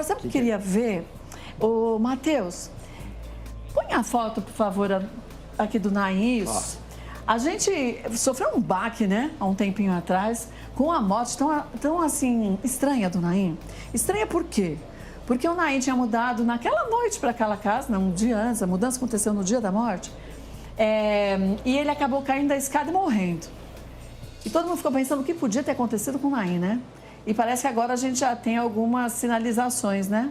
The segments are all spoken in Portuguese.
Sabe o que eu queria ver? Ô, Matheus, põe a foto, por favor, aqui do Naim. A gente sofreu um baque, né, há um tempinho atrás, com a morte tão assim, estranha do Naim. Estranha por quê? Porque o Naim tinha mudado naquela noite para aquela casa, um dia antes, a mudança aconteceu no dia da morte, e ele acabou caindo da escada e morrendo. E todo mundo ficou pensando o que podia ter acontecido com o Naim, né? E parece que agora a gente já tem algumas sinalizações, né?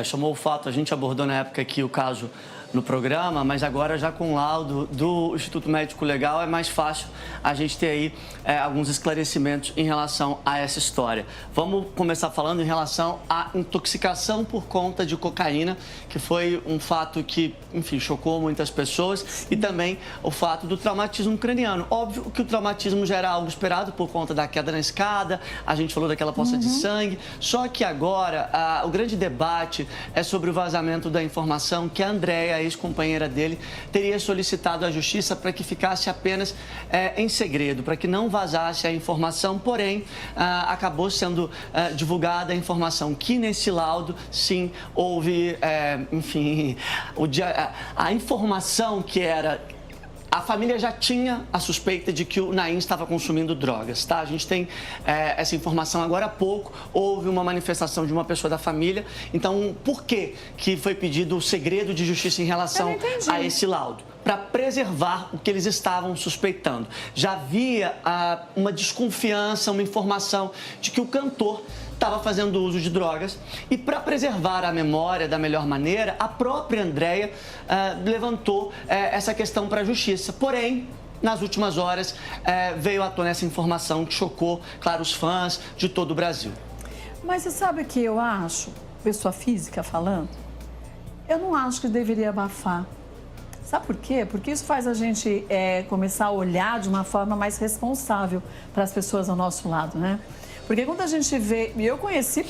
Chamou o fato, a gente abordou na época aqui o caso no programa, mas agora já com o laudo do Instituto Médico Legal é mais fácil a gente ter aí alguns esclarecimentos em relação a essa história. Vamos começar falando em relação à intoxicação por conta de cocaína, que foi um fato que, enfim, chocou muitas pessoas, e também o fato do traumatismo craniano. Óbvio que o traumatismo já era algo esperado por conta da queda na escada, a gente falou daquela poça de sangue, só que agora o grande debate é sobre o vazamento da informação que a Andréia, a ex-companheira dele, teria solicitado à Justiça para que ficasse apenas em segredo, para que não vazasse a informação, porém, acabou sendo divulgada a informação que nesse laudo, sim, houve, enfim, a informação que era... A família já tinha a suspeita de que o Naim estava consumindo drogas, tá? A gente tem essa informação agora há pouco. Houve uma manifestação de uma pessoa da família. Então, por que foi pedido o segredo de justiça em relação a esse laudo? Para preservar o que eles estavam suspeitando. Já havia uma desconfiança, uma informação de que o cantor estava fazendo uso de drogas, e para preservar a memória da melhor maneira, a própria Andréia levantou essa questão para a Justiça. Porém, nas últimas horas, veio à tona essa informação que chocou, claro, os fãs de todo o Brasil. Mas você sabe o que eu acho, pessoa física falando? Eu não acho que deveria abafar. Sabe por quê? Porque isso faz a gente começar a olhar de uma forma mais responsável para as pessoas ao nosso lado, né? Porque quando a gente vê, e eu conhecia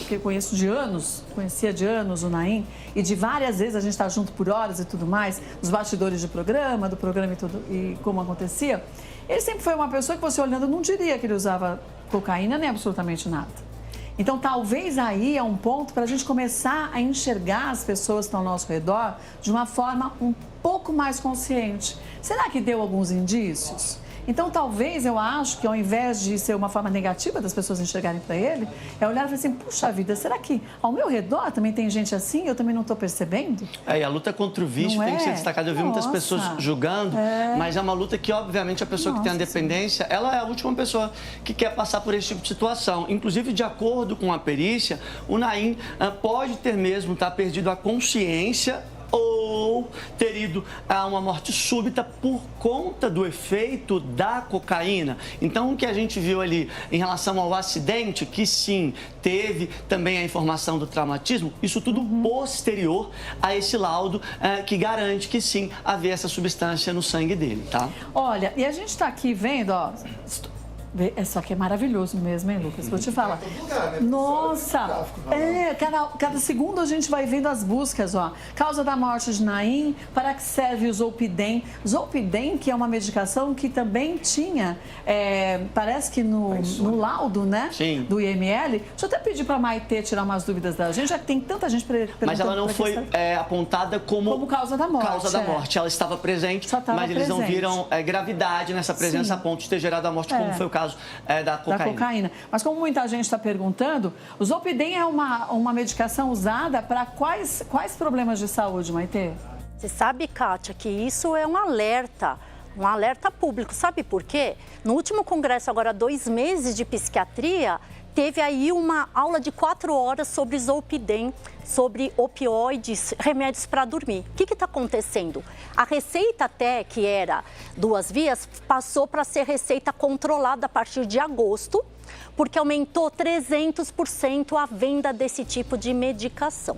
de anos o Naim, e de várias vezes a gente está junto por horas e tudo mais, nos bastidores do programa e tudo, e como acontecia, ele sempre foi uma pessoa que você olhando não diria que ele usava cocaína nem absolutamente nada. Então, talvez aí é um ponto para a gente começar a enxergar as pessoas que estão ao nosso redor de uma forma um pouco mais consciente. Será que deu alguns indícios? Então, talvez eu acho que ao invés de ser uma forma negativa das pessoas enxergarem para ele, é olhar e falar assim, puxa vida, será que ao meu redor também tem gente assim e eu também não estou percebendo? E a luta contra o vício tem que ser destacada. Eu vi muitas pessoas julgando, mas é uma luta que, obviamente, a pessoa que tem a dependência, ela é a última pessoa que quer passar por esse tipo de situação. Inclusive, de acordo com a perícia, o Naim pode ter mesmo perdido a consciência ou ter ido a uma morte súbita por conta do efeito da cocaína. Então, o que a gente viu ali em relação ao acidente, que sim, teve também a informação do traumatismo, isso tudo posterior a esse laudo que garante que sim, havia essa substância no sangue dele, tá? Olha, e a gente está aqui vendo, ó... Só que é maravilhoso mesmo, hein, Lucas? Vou te falar. Nossa! Cada segundo a gente vai vendo as buscas, ó. Causa da morte de Naim, para que serve o Zolpidem. Zolpidem, que é uma medicação que também tinha, parece que no laudo, né? Sim. Do IML. Deixa eu até pedir para a Maitê tirar umas dúvidas da gente, já que tem tanta gente perguntando. Mas ela não foi apontada como causa da morte. Causa da morte. Ela estava presente, mas eles não viram gravidade nessa presença a ponto de ter gerado a morte, como foi o caso da cocaína. Mas como muita gente está perguntando, o Zolpidem é uma medicação usada para quais problemas de saúde, Maitê? Você sabe, Kátia, que isso é um alerta público. Sabe por quê? No último congresso, agora 2 meses de psiquiatria, teve aí uma aula de 4 horas sobre Zolpidem, sobre opioides, remédios para dormir. O que está acontecendo? A receita até, que era 2 vias, passou para ser receita controlada a partir de agosto, porque aumentou 300% a venda desse tipo de medicação.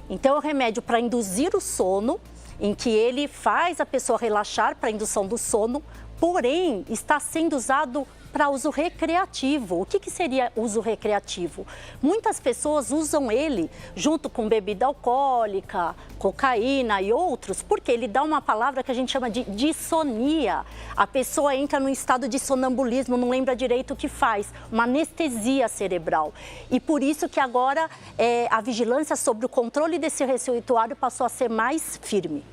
Então, é um remédio para induzir o sono, em que ele faz a pessoa relaxar para a indução do sono, porém, está sendo usado para uso recreativo. O que seria uso recreativo? Muitas pessoas usam ele junto com bebida alcoólica, cocaína e outros, porque ele dá uma palavra que a gente chama de dissonia. A pessoa entra num estado de sonambulismo, não lembra direito o que faz, uma anestesia cerebral. E por isso que agora a vigilância sobre o controle desse receituário passou a ser mais firme.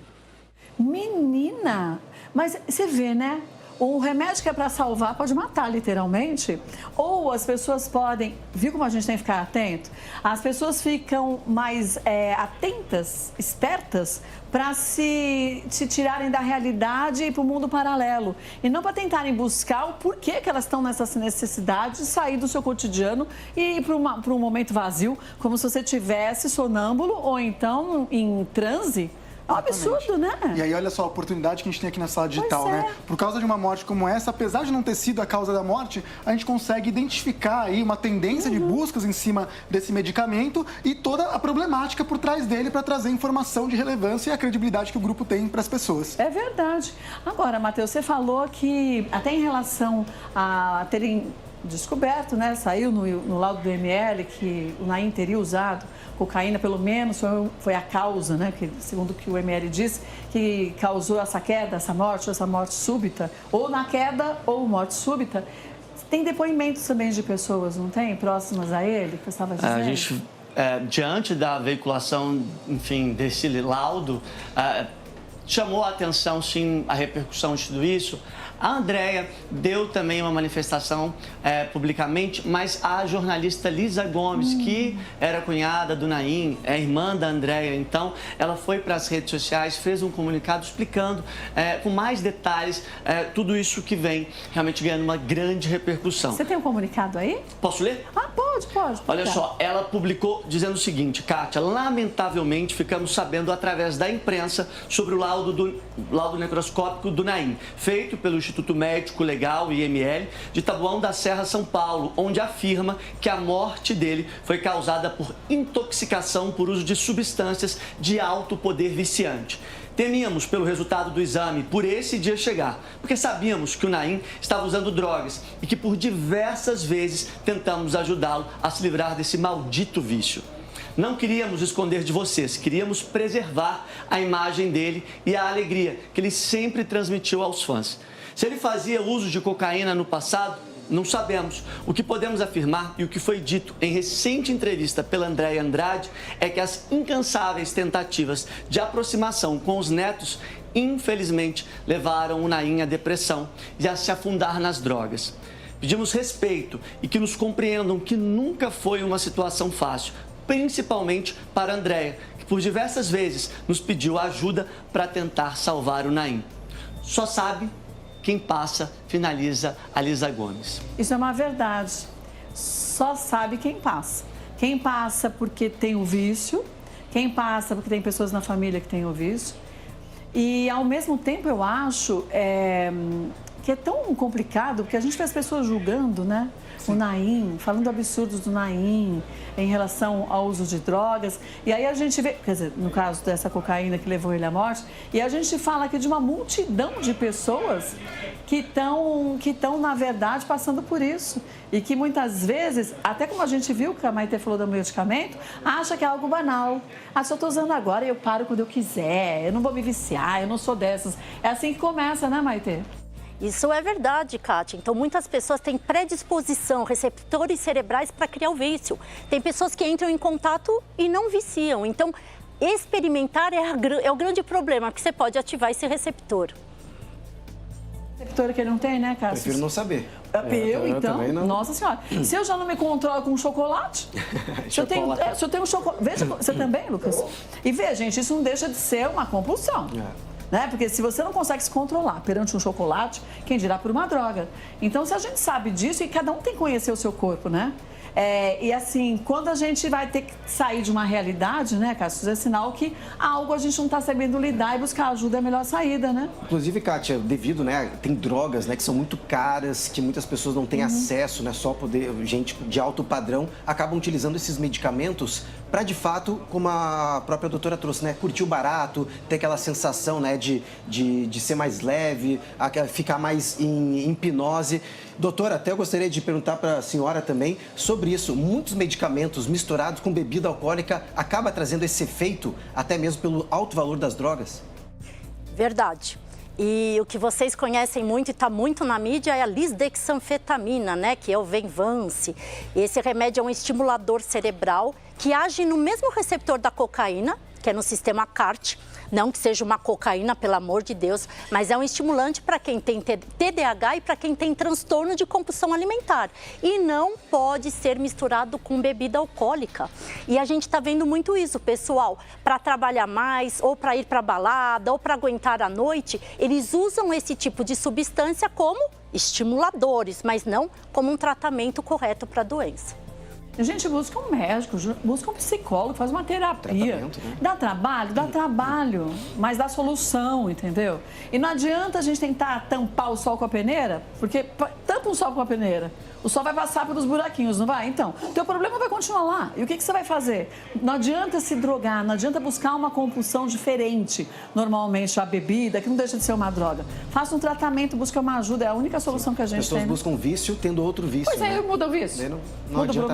Menina, mas você vê, né? O remédio que é para salvar pode matar, literalmente. Ou as pessoas podem... Viu como a gente tem que ficar atento? As pessoas ficam mais atentas, espertas, para se tirarem da realidade e ir para o mundo paralelo. E não para tentarem buscar o porquê que elas estão nessa necessidade de sair do seu cotidiano e ir para um momento vazio, como se você tivesse sonâmbulo ou então em transe. É um absurdo, né? E aí, olha só a oportunidade que a gente tem aqui na sala digital, Pois é. né? Por causa de uma morte como essa, apesar de não ter sido a causa da morte, a gente consegue identificar aí uma tendência de buscas em cima desse medicamento e toda a problemática por trás dele para trazer informação de relevância e a credibilidade que o grupo tem para as pessoas. É verdade. Agora, Matheus, você falou que até em relação a terem descoberto, né? Saiu no laudo do ML que o Naim teria usado cocaína, pelo menos foi a causa, né? Que, segundo o que o ML disse, que causou essa queda, essa morte súbita, ou na queda ou morte súbita. Tem depoimentos também de pessoas, não tem? Próximas a ele, que você estava dizendo? A gente, diante da veiculação, enfim, desse laudo, chamou a atenção, sim, a repercussão de tudo isso. A Andréia deu também uma manifestação publicamente, mas a jornalista Lisa Gomes, que era cunhada do Naim, é irmã da Andréia, então ela foi para as redes sociais, fez um comunicado explicando com mais detalhes tudo isso que vem realmente ganhando uma grande repercussão. Você tem um comunicado aí? Posso ler? Ah, pode. Olha só, ela publicou dizendo o seguinte: Kátia, lamentavelmente ficamos sabendo através da imprensa sobre o laudo necroscópico do Naim, feito pelo Instituto Médico Legal, IML, de Taboão da Serra, São Paulo, onde afirma que a morte dele foi causada por intoxicação por uso de substâncias de alto poder viciante. Temíamos pelo resultado do exame por esse dia chegar, porque sabíamos que o Naim estava usando drogas e que por diversas vezes tentamos ajudá-lo a se livrar desse maldito vício. Não queríamos esconder de vocês, queríamos preservar a imagem dele e a alegria que ele sempre transmitiu aos fãs. Se ele fazia uso de cocaína no passado, não sabemos. O que podemos afirmar e o que foi dito em recente entrevista pela Andréia Andrade é que as incansáveis tentativas de aproximação com os netos, infelizmente, levaram o Naim à depressão e a se afundar nas drogas. Pedimos respeito e que nos compreendam que nunca foi uma situação fácil, principalmente para a Andréia, que por diversas vezes nos pediu ajuda para tentar salvar o Naim. Só sabe quem passa, finaliza a Lisa Gomes. Isso é uma verdade. Só sabe quem passa. Quem passa porque tem o vício, quem passa porque tem pessoas na família que têm o vício. E, ao mesmo tempo, eu acho que é tão complicado, porque a gente vê as pessoas julgando, né? O Naim, falando absurdos do Naim em relação ao uso de drogas. E aí a gente vê, quer dizer, no caso dessa cocaína que levou ele à morte, e a gente fala aqui de uma multidão de pessoas que estão, na verdade, passando por isso. E que muitas vezes, até como a gente viu que a Maite falou do medicamento, acha que é algo banal. Ah, se eu estou usando agora, eu paro quando eu quiser, eu não vou me viciar, eu não sou dessas. É assim que começa, né, Maite? Isso é verdade, Kátia. Então, muitas pessoas têm predisposição, receptores cerebrais para criar o vício. Tem pessoas que entram em contato e não viciam. Então, experimentar é o grande problema, porque você pode ativar esse receptor. Receptor que ele não tem, né, Cássio? Prefiro não saber. Então, não. Nossa Senhora. Se eu já não me controlo com chocolate, se eu tenho chocolate... Veja, você também, Lucas? E veja, gente, isso não deixa de ser uma compulsão. Né? Porque se você não consegue se controlar perante um chocolate, quem dirá por uma droga? Então, se a gente sabe disso, e cada um tem que conhecer o seu corpo, né? E assim, quando a gente vai ter que sair de uma realidade, né, Cássio, é sinal que algo a gente não está sabendo lidar e buscar ajuda é a melhor saída, né? Inclusive, Kátia, devido, né, tem drogas, né, que são muito caras, que muitas pessoas não têm acesso, né, só poder, gente de alto padrão, acabam utilizando esses medicamentos para, de fato, como a própria doutora trouxe, né, curtir o barato, ter aquela sensação, né, de ser mais leve, ficar mais em hipnose. Doutora, até eu gostaria de perguntar para a senhora também sobre isso. Muitos medicamentos misturados com bebida alcoólica acaba trazendo esse efeito, até mesmo pelo alto valor das drogas? Verdade. E o que vocês conhecem muito e está muito na mídia é a lisdexanfetamina, né? Que é o Venvance. Esse remédio é um estimulador cerebral que age no mesmo receptor da cocaína, que é no sistema CART. Não que seja uma cocaína, pelo amor de Deus, mas é um estimulante para quem tem TDAH e para quem tem transtorno de compulsão alimentar. E não pode ser misturado com bebida alcoólica. E a gente está vendo muito isso, pessoal. Para trabalhar mais, ou para ir para balada, ou para aguentar a noite, eles usam esse tipo de substância como estimuladores, mas não como um tratamento correto para a doença. A gente busca um médico, busca um psicólogo, faz uma terapia. Né? Dá trabalho, mas dá solução, entendeu? E não adianta a gente tentar tampar o sol com a peneira, porque tampa o sol com a peneira. O sol vai passar pelos buraquinhos, não vai? Então, o teu problema vai continuar lá. E o que você vai fazer? Não adianta se drogar, não adianta buscar uma compulsão diferente, normalmente a bebida, que não deixa de ser uma droga. Faça um tratamento, busque uma ajuda, é a única solução que a gente tem. As pessoas buscam vício tendo outro vício. Pois é, muda o vício. Não Muda o problema.